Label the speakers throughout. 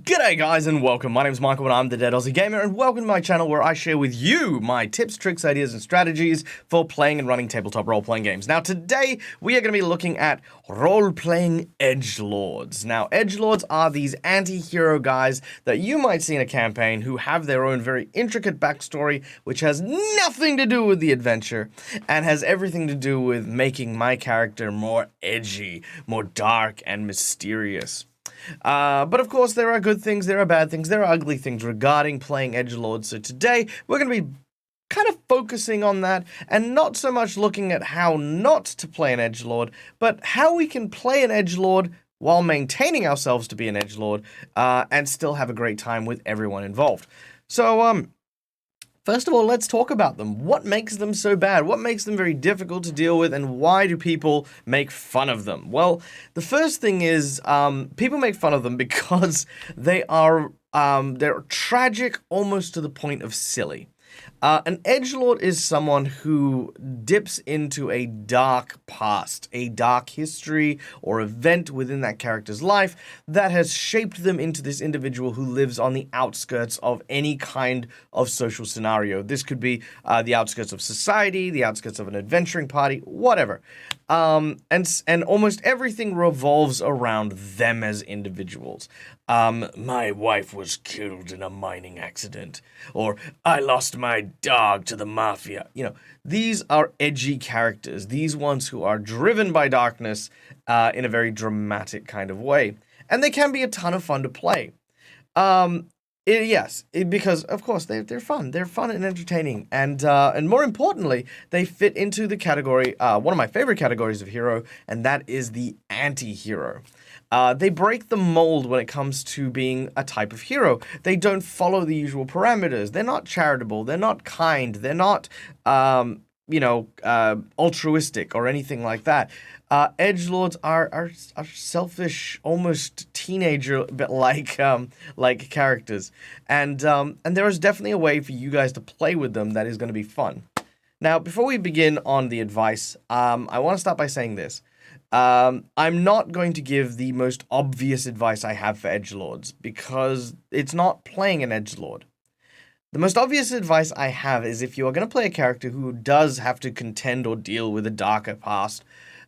Speaker 1: G'day guys and welcome, my name is Michael and I'm the DeadAussieGamer and welcome to my channel where I share with you my tips, tricks, ideas and strategies for playing and running tabletop role-playing games. Now today we are going to be looking at role-playing edgelords. Now edgelords are these anti-hero guys that you might see in a campaign who have their own very intricate backstory which has nothing to do with the adventure and has everything to do with making my character more edgy, more dark and mysterious. But of course, there are good things, there are bad things, there are ugly things regarding playing edgelords. So today, we're going to be kind of focusing on that and not so much looking at how not to play an edgelord, but how we can play an edgelord while maintaining ourselves to be an edgelord and still have a great time with everyone involved. So, first of all, let's talk about them. What makes them so bad? What makes them very difficult to deal with, and why do people make fun of them? Well, the first thing is people make fun of them because they're tragic almost to the point of silly. An edgelord is someone who dips into a dark past, a dark history or event within that character's life that has shaped them into this individual who lives on the outskirts of any kind of social scenario. This could be the outskirts of society, the outskirts of an adventuring party, whatever. And almost everything revolves around them as individuals. My wife was killed in a mining accident, or I lost my dog to the mafia. You know, these are edgy characters, these ones who are driven by darkness in a very dramatic kind of way. And they can be a ton of fun to play. Because of course they're fun. They're fun and entertaining, and more importantly, they fit into the category, one of my favorite categories of hero, and that is the anti-hero. They break the mold when it comes to being a type of hero. They don't follow the usual parameters. They're not charitable. They're not kind. They're not, altruistic or anything like that. Edgelords are selfish, almost teenager, but like characters, and there is definitely a way for you guys to play with them that is going to be fun. Now, before we begin on the advice, I want to start by saying this. I'm not going to give the most obvious advice I have for edgelords because it's not playing an edgelord. The most obvious advice I have is if you are going to play a character who does have to contend or deal with a darker past,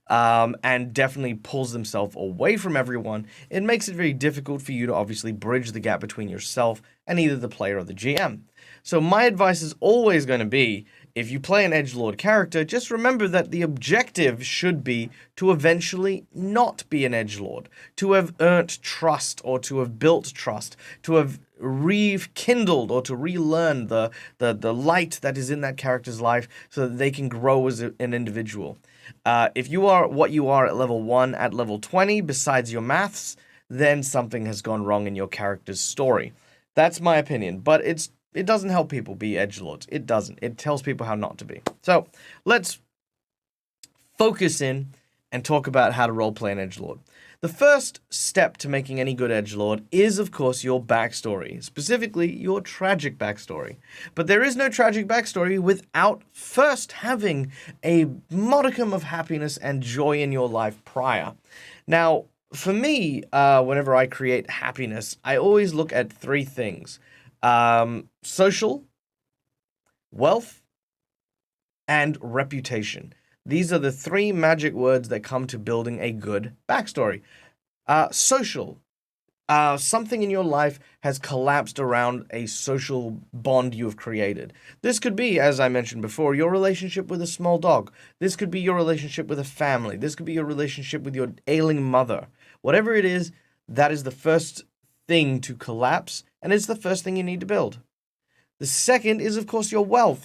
Speaker 1: and definitely pulls themselves away from everyone, it makes it very difficult for you to obviously bridge the gap between yourself and either the player or the GM. So my advice is always going to be, if you play an edgelord character, just remember that the objective should be to eventually not be an edgelord, to have earned trust or to have built trust, to have rekindled or to relearn the light that is in that character's life so that they can grow as an individual. If you are what you are at level 1 at level 20, besides your maths, then something has gone wrong in your character's story. That's my opinion, but it doesn't help people be edgelords. It doesn't. It tells people how not to be. So, let's focus in and talk about how to roleplay an edgelord. The first step to making any good edgelord is, of course, your backstory, specifically your tragic backstory. But there is no tragic backstory without first having a modicum of happiness and joy in your life prior. Now, for me, whenever I create happiness, I always look at three things. Social, wealth, and reputation. These are the three magic words that come to building a good backstory. Social. Something in your life has collapsed around a social bond you have created. This could be, as I mentioned before, your relationship with a small dog. This could be your relationship with a family. This could be your relationship with your ailing mother. Whatever it is, that is the first thing to collapse, and it's the first thing you need to build. The second is, of course, your wealth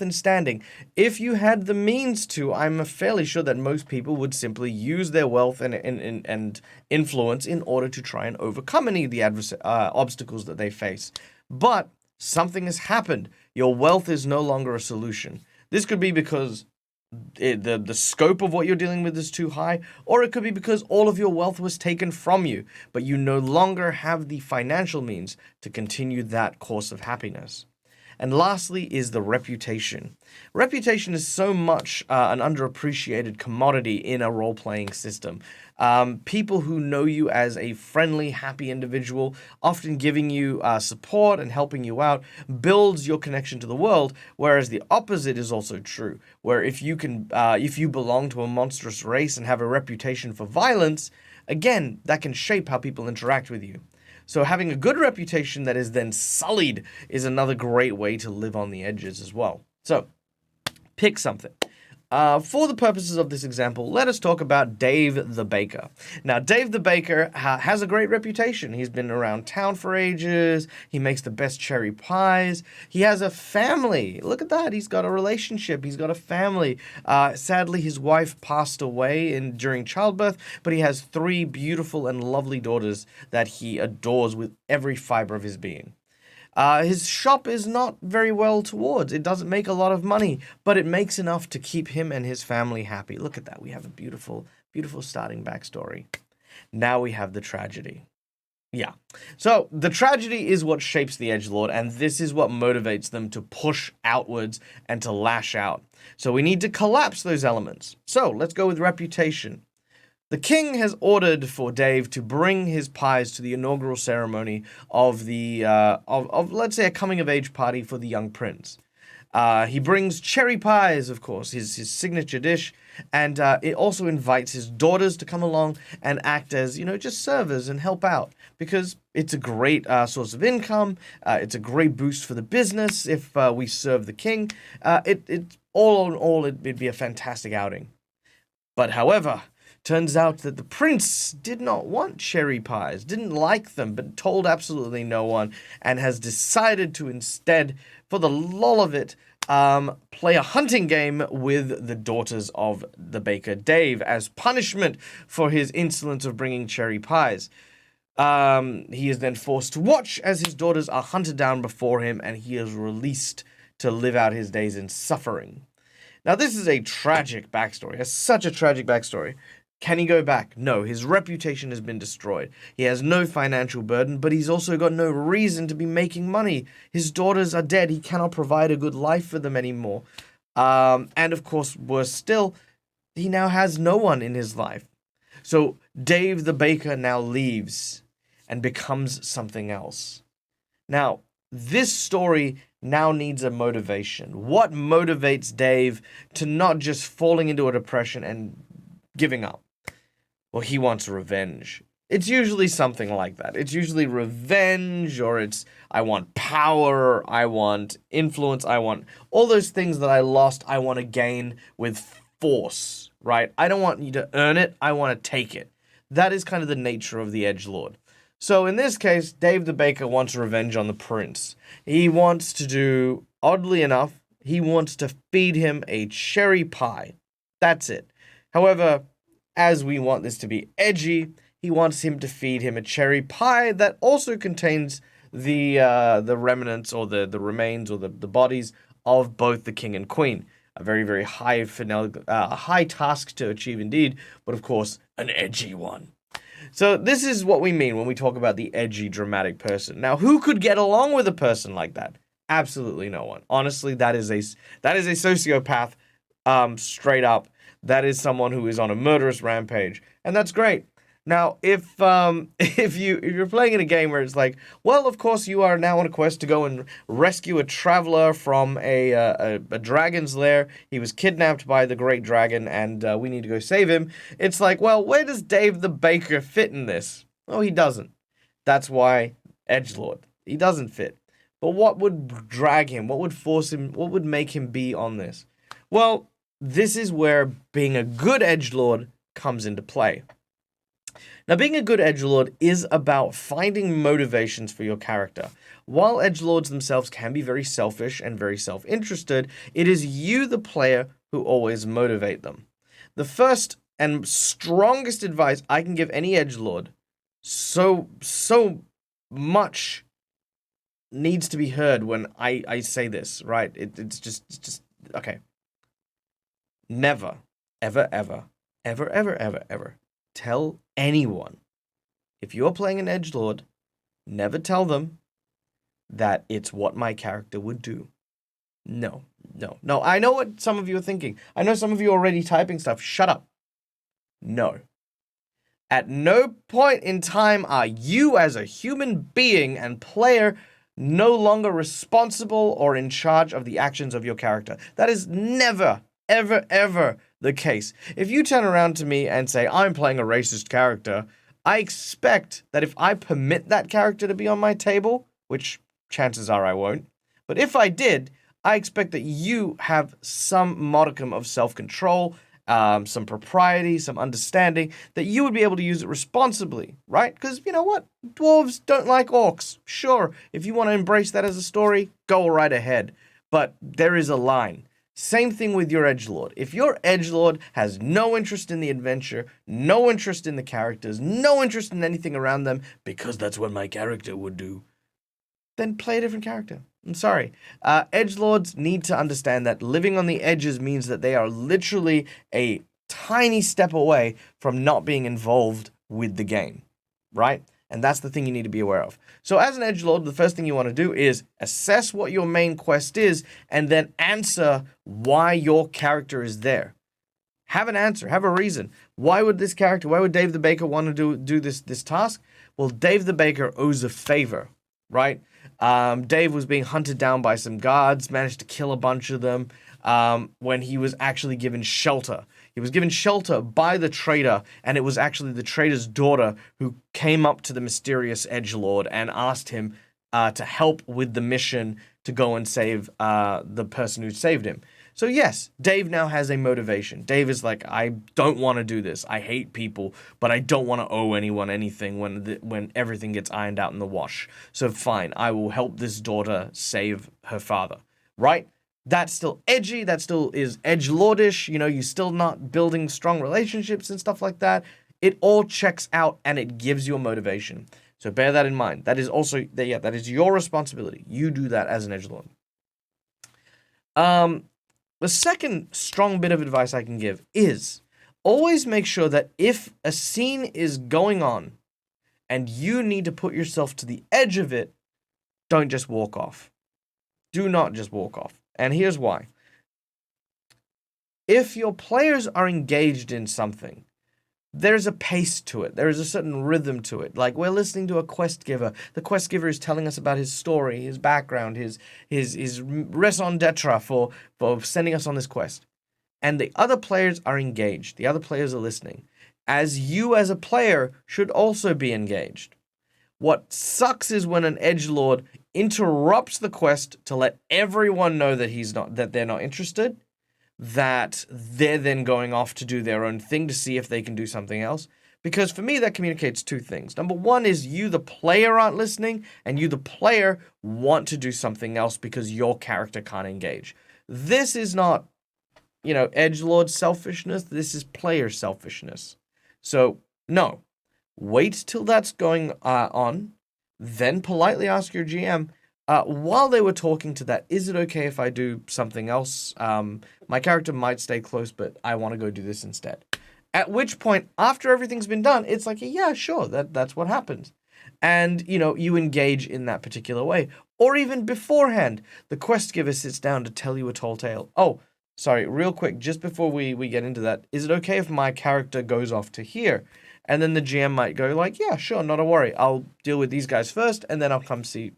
Speaker 1: and standing. If you had the means to, I'm fairly sure that most people would simply use their wealth and influence in order to try and overcome any of the obstacles that they face. But something has happened. Your wealth is no longer a solution. This could be because the scope of what you're dealing with is too high, or it could be because all of your wealth was taken from you, but you no longer have the financial means to continue that course of happiness. And lastly is the reputation. Reputation is so much an underappreciated commodity in a role-playing system. People who know you as a friendly, happy individual, often giving you support and helping you out, builds your connection to the world, whereas the opposite is also true, where if you belong to a monstrous race and have a reputation for violence, again, that can shape how people interact with you. So having a good reputation that is then sullied is another great way to live on the edges as well. So, pick something. For the purposes of this example, let us talk about Dave the Baker. Now, Dave the Baker has a great reputation. He's been around town for ages. He makes the best cherry pies. He has a family. Look at that. He's got a relationship. He's got a family. Sadly, his wife passed away during childbirth, but he has 3 beautiful and lovely daughters that he adores with every fiber of his being. His shop is not very well towards. It doesn't make a lot of money, but it makes enough to keep him and his family happy. Look at that. We have a beautiful, beautiful starting backstory. Now we have the tragedy. Yeah. So the tragedy is what shapes the edgelord, and this is what motivates them to push outwards and to lash out. So we need to collapse those elements. So let's go with reputation. The king has ordered for Dave to bring his pies to the inaugural ceremony of let's say a coming of age party for the young prince. He brings cherry pies, of course, his signature dish, and it also invites his daughters to come along and act as, just servers and help out, because it's a great source of income. It's a great boost for the business if we serve the king. All in all, it'd be a fantastic outing. But however, turns out that the prince did not want cherry pies, didn't like them, but told absolutely no one, and has decided to instead, for the lol of it, play a hunting game with the daughters of the baker Dave as punishment for his insolence of bringing cherry pies. He is then forced to watch as his daughters are hunted down before him, and he is released to live out his days in suffering. Now, this is a tragic backstory, such a tragic backstory. Can he go back? No, his reputation has been destroyed. He has no financial burden, but he's also got no reason to be making money. His daughters are dead. He cannot provide a good life for them anymore. And of course, worse still, he now has no one in his life. So Dave the baker now leaves and becomes something else. Now, this story now needs a motivation. What motivates Dave to not just falling into a depression and giving up? Well, he wants revenge. It's usually something like that. It's usually revenge, or it's, I want power, I want influence, I want all those things that I lost, I want to gain with force, right? I don't want you to earn it, I want to take it. That is kind of the nature of the edgelord. So in this case, Dave the baker wants revenge on the prince. He wants to do, oddly enough, he wants to feed him a cherry pie. That's it. However, as we want this to be edgy, he wants him to feed him a cherry pie that also contains the remnants or the remains or the bodies of both the king and queen. A very, very high task to achieve indeed, but of course, an edgy one. So this is what we mean when we talk about the edgy, dramatic person. Now, who could get along with a person like that? Absolutely no one. Honestly, that is a sociopath, straight up. That is someone who is on a murderous rampage, and that's great. Now, if you're playing in a game where it's like, well, of course you are now on a quest to go and rescue a traveler from a dragon's lair. He was kidnapped by the great dragon, and we need to go save him. It's like, well, where does Dave the baker fit in this? Oh, he doesn't. That's why edgelord. He doesn't fit. But what would drag him? What would force him? What would make him be on this? Well, this is where being a good edgelord comes into play. Now, being a good edgelord is about finding motivations for your character. While edgelords themselves can be very selfish and very self-interested, it is you, the player, who always motivate them. The first and strongest advice I can give any edgelord, so much needs to be heard when I say this, right? It's just okay. Never, ever, ever, ever, ever, ever, ever tell anyone. If you're playing an edgelord, never tell them that it's what my character would do. No, no, no. I know what some of you are thinking. I know some of you are already typing stuff. Shut up. No. At no point in time are you, as a human being and player, no longer responsible or in charge of the actions of your character. That is never, ever, ever the case. If you turn around to me and say, I'm playing a racist character, I expect that if I permit that character to be on my table, which chances are I won't, but if I did, I expect that you have some modicum of self-control, some propriety, some understanding, that you would be able to use it responsibly, right? Because you know what? Dwarves don't like orcs. Sure, if you want to embrace that as a story, go right ahead. But there is a line. Same thing with your edgelord. If your edgelord has no interest in the adventure, no interest in the characters, no interest in anything around them, because that's what my character would do, then play a different character. I'm sorry. Edgelords need to understand that living on the edges means that they are literally a tiny step away from not being involved with the game, right? And that's the thing you need to be aware of. So as an edgelord, the first thing you want to do is assess what your main quest is and then answer why your character is there. Have an answer. Have a reason. Why would Dave the Baker want to do this task? Well, Dave the Baker owes a favor, right? Dave was being hunted down by some guards, managed to kill a bunch of them when he was actually given shelter. He was given shelter by the trader, and it was actually the trader's daughter who came up to the mysterious edgelord and asked him to help with the mission to go and save the person who saved him. So yes, Dave now has a motivation. Dave is like, I don't want to do this. I hate people, but I don't want to owe anyone anything when everything gets ironed out in the wash. So fine, I will help this daughter save her father, right? That's still edgy. That still is edgelordish. You know, you're still not building strong relationships and stuff like that. It all checks out and it gives you a motivation. So bear that in mind. That is also, that is your responsibility. You do that as an edgelord. The second strong bit of advice I can give is always make sure that if a scene is going on and you need to put yourself to the edge of it, don't just walk off. Do not just walk off. And here's why. If your players are engaged in something, there's a pace to it. There is a certain rhythm to it. Like, we're listening to a quest giver. The quest giver is telling us about his story, his background, his raison d'etre for sending us on this quest. And the other players are engaged. The other players are listening. As you as a player should also be engaged. What sucks is when an edgelord interrupts the quest to let everyone know that they're not interested, that they're then going off to do their own thing to see if they can do something else. Because for me, that communicates two things. Number one is you, the player, aren't listening, and you, the player, want to do something else because your character can't engage. This is not, edgelord selfishness. This is player selfishness. So, no. Wait till that's going on, then politely ask your GM, while they were talking to that, is it okay if I do something else? My character might stay close, but I want to go do this instead. At which point, after everything's been done, it's like, yeah, sure, that's what happens. And, you engage in that particular way. Or even beforehand, the quest giver sits down to tell you a tall tale. Oh, sorry, real quick, just before we get into that, is it okay if my character goes off to here? And then the GM might go like, yeah, sure, not a worry. I'll deal with these guys first, and then I'll come see,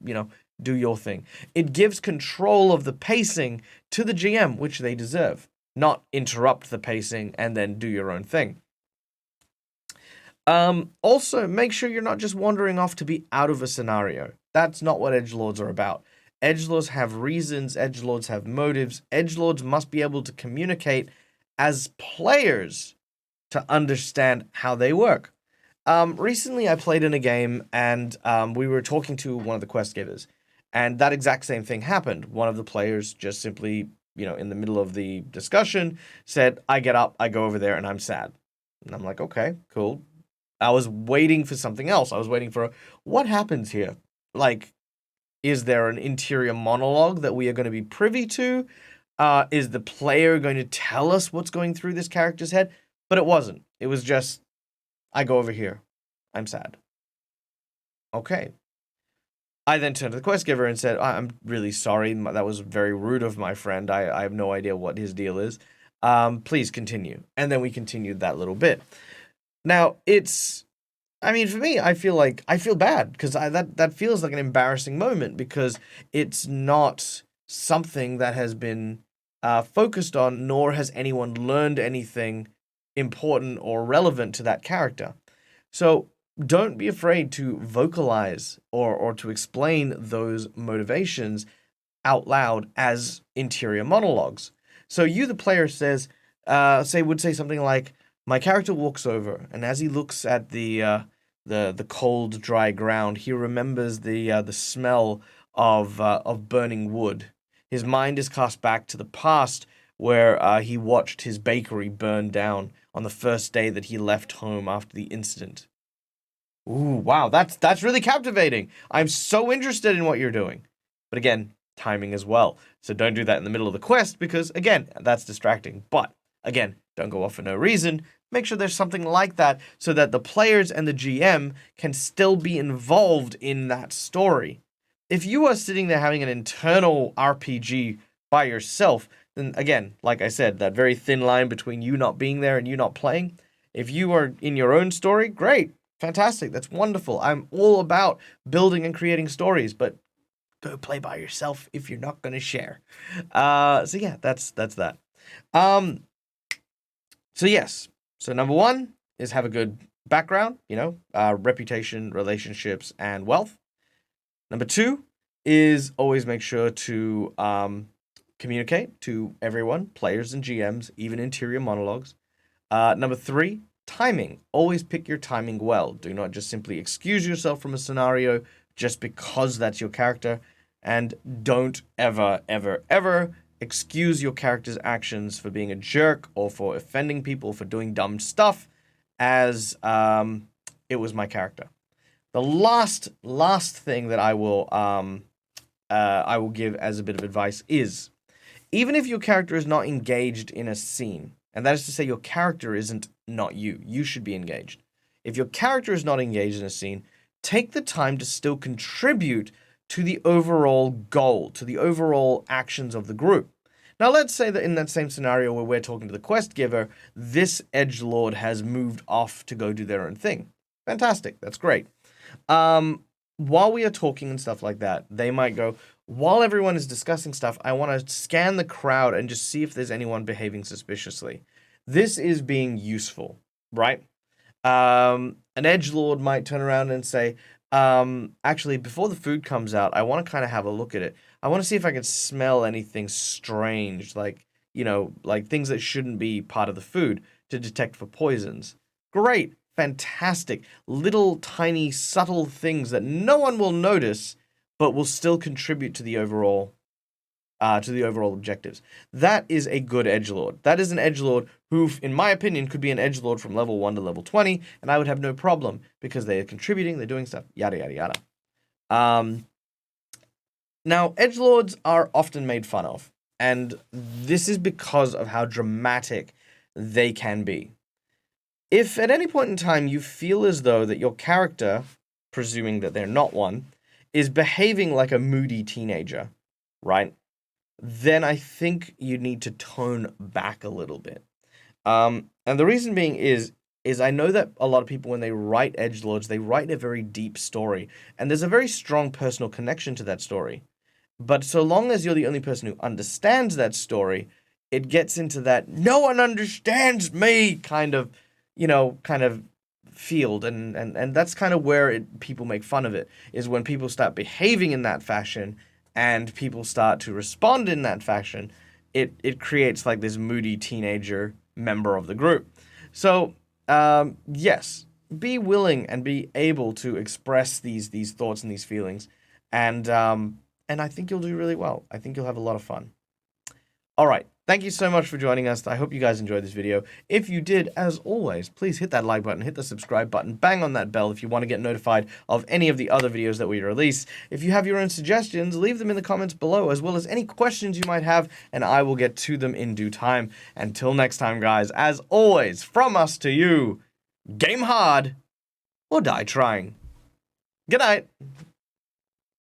Speaker 1: do your thing. It gives control of the pacing to the GM, which they deserve, not interrupt the pacing and then do your own thing. Also, make sure you're not just wandering off to be out of a scenario. That's not what edgelords are about. Edgelords have reasons, edgelords have motives. Edgelords must be able to communicate as players to understand how they work. Recently I played in a game and we were talking to one of the quest givers. And that exact same thing happened. One of the players just simply, in the middle of the discussion said, I get up, I go over there, and I'm sad. And I'm like, okay, cool. I was waiting for something else. I was waiting for, what happens here? Like, is there an interior monologue that we are going to be privy to? Is the player going to tell us what's going through this character's head? But it wasn't. It was just, I go over here. I'm sad. Okay. I then turned to the quest giver and said, I'm really sorry. That was very rude of my friend. I have no idea what his deal is. Please continue. And then we continued that little bit. Now, I mean, for me, I feel bad because that feels like an embarrassing moment because it's not something that has been focused on, nor has anyone learned anything important or relevant to that character. So don't be afraid to vocalize or to explain those motivations out loud as interior monologues. So you, the player, would say something like, "My character walks over, and as he looks at the cold, dry ground, he remembers the smell of burning wood. His mind is cast back to the past, where he watched his bakery burn down on the first day that he left home after the incident." Ooh, wow, that's really captivating. I'm so interested in what you're doing. But again, timing as well. So don't do that in the middle of the quest because, again, that's distracting. But, again, don't go off for no reason. Make sure there's something like that so that the players and the GM can still be involved in that story. If you are sitting there having an internal RPG by yourself, then, again, like I said, that very thin line between you not being there and you not playing, if you are in your own story, great. Fantastic. That's wonderful. I'm all about building and creating stories, but go play by yourself if you're not going to share. So yeah, that's that. So yes. So number one is have a good background, reputation, relationships, and wealth. Number two is always make sure to communicate to everyone, players and GMs, even interior monologues. Number three, timing. Always pick your timing well. Do not just simply excuse yourself from a scenario just because that's your character. And don't ever, ever, ever excuse your character's actions for being a jerk or for offending people for doing dumb stuff as it was my character. The last thing that I will give as a bit of advice is, even if your character is not engaged in a scene, and that is to say your character isn't not you. You should be engaged. If your character is not engaged in a scene, take the time to still contribute to the overall goal, to the overall actions of the group. Now, let's say that in that same scenario where we're talking to the quest giver, this edgelord has moved off to go do their own thing. Fantastic. That's great. While we are talking and stuff like that, they might go, while everyone is discussing stuff, I want to scan the crowd and just see if there's anyone behaving suspiciously. This is being useful, right? An edgelord might turn around and say, actually, before the food comes out, I want to kind of have a look at it. I want to see if I can smell anything strange, like things that shouldn't be part of the food to detect for poisons. Great, fantastic, little tiny subtle things that no one will notice, but will still contribute to the overall objectives. That is a good edgelord. That is an edgelord who, in my opinion, could be an edgelord from level 1 to level 20, and I would have no problem because they are contributing, they're doing stuff, yada, yada, yada. Now, edgelords are often made fun of, and this is because of how dramatic they can be. If at any point in time you feel as though that your character, presuming that they're not one, is behaving like a moody teenager, right? Then I think you need to tone back a little bit. And the reason being is I know that a lot of people, when they write edgelords, they write a very deep story, and there's a very strong personal connection to that story. But so long as you're the only person who understands that story, it gets into that no one understands me kind of field, and that's kind of where people make fun of it, is when people start behaving in that fashion and people start to respond in that fashion, it creates like this moody teenager member of the group. So yes, be willing and be able to express these thoughts and these feelings, and I think you'll do really well. I think you'll have a lot of fun. All right. Thank you so much for joining us. I hope you guys enjoyed this video. If you did, as always, please hit that like button, hit the subscribe button, bang on that bell if you want to get notified of any of the other videos that we release. If you have your own suggestions, leave them in the comments below, as well as any questions you might have, and I will get to them in due time. Until next time, guys, as always, from us to you, game hard or die trying. Good night.